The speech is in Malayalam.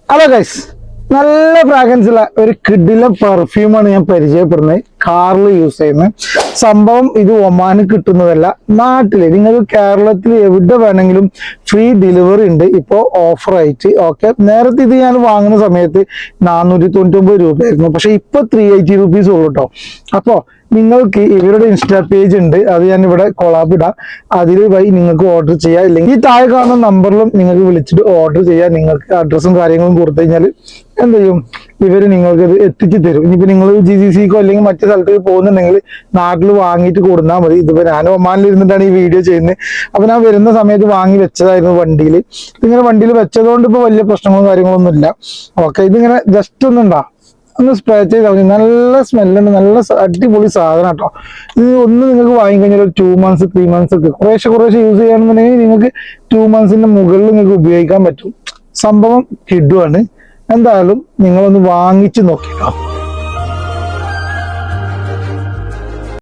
ഹലോ ഗൈസ്, നല്ല ഫ്രാഗ്രൻസ് ഉള്ള ഒരു കിഡിലെ പെർഫ്യൂമാണ് ഞാൻ പരിചയപ്പെടുന്നത്. കാറിൽ യൂസ് ചെയ്യുന്നത് സംഭവം. ഇത് ഒമാന് കിട്ടുന്നതല്ല, നാട്ടില് നിങ്ങൾക്ക് കേരളത്തിൽ എവിടെ വേണമെങ്കിലും ഫ്രീ ഡെലിവറി ഉണ്ട് ഇപ്പോൾ ഓഫർ ആയിട്ട്. ഓക്കെ, നേരത്തെ ഇത് ഞാൻ വാങ്ങുന്ന സമയത്ത് 499 രൂപയായിരുന്നു, പക്ഷെ ഇപ്പൊ 380 rupees ഉള്ളൂ കേട്ടോ. അപ്പോ നിങ്ങൾക്ക് ഇവരുടെ ഇൻസ്റ്റാ പേജ് ഉണ്ട്, അത് ഞാൻ ഇവിടെ കൊളാബ് ഇടാം. അതിൽ വഴി നിങ്ങൾക്ക് ഓർഡർ ചെയ്യാം, ഇല്ലെങ്കിൽ ഈ താഴെ കാണുന്ന നമ്പറിലും നിങ്ങൾക്ക് വിളിച്ചിട്ട് ഓർഡർ ചെയ്യാം. നിങ്ങൾക്ക് അഡ്രസ്സും കാര്യങ്ങളും കൊടുത്തു കഴിഞ്ഞാൽ എന്ത് ചെയ്യും, ഇവര് നിങ്ങൾക്ക് ഇത് എത്തിച്ചു തരും. ഇനിയിപ്പോ നിങ്ങൾ GCCക്കോ അല്ലെങ്കിൽ മറ്റു സ്ഥലത്തേക്ക് പോകുന്നുണ്ടെങ്കിൽ നാട്ടിൽ വാങ്ങിയിട്ട് കൊടുന്നാൽ മതി. ഇതിപ്പോ ഞാൻ ഒമാനിൽ ഇരുന്നിട്ടാണ് ഈ വീഡിയോ ചെയ്യുന്നത്. അപ്പൊ ഞാൻ വരുന്ന സമയത്ത് വാങ്ങി വെച്ചതായിരുന്നു വണ്ടിയിൽ. ഇതിങ്ങനെ വണ്ടിയിൽ വെച്ചതുകൊണ്ട് ഇപ്പൊ വലിയ പ്രശ്നങ്ങളും കാര്യങ്ങളൊന്നും ഇല്ല. ഓക്കെ, ഇതിങ്ങനെ ജസ്റ്റ് ഒന്ന് സ്പ്രേ ചെയ്താൽ മതി. നല്ല സ്മെല്ലുണ്ട്, നല്ല അടിപൊളി സാധനം കേട്ടോ. ഇത് ഒന്ന് നിങ്ങൾക്ക് വാങ്ങിക്കഴിഞ്ഞാൽ ഒരു 2 months 3 months ഒക്കെ കുറേശ്ശെ യൂസ് ചെയ്യണമെന്നുണ്ടെങ്കിൽ നിങ്ങൾക്ക് 2 months മുകളിൽ നിങ്ങൾക്ക് ഉപയോഗിക്കാൻ പറ്റും. സംഭവം കിഡുവാണ്. എന്തായാലും നിങ്ങളൊന്ന് വാങ്ങിച്ചു നോക്കിട്ടോ.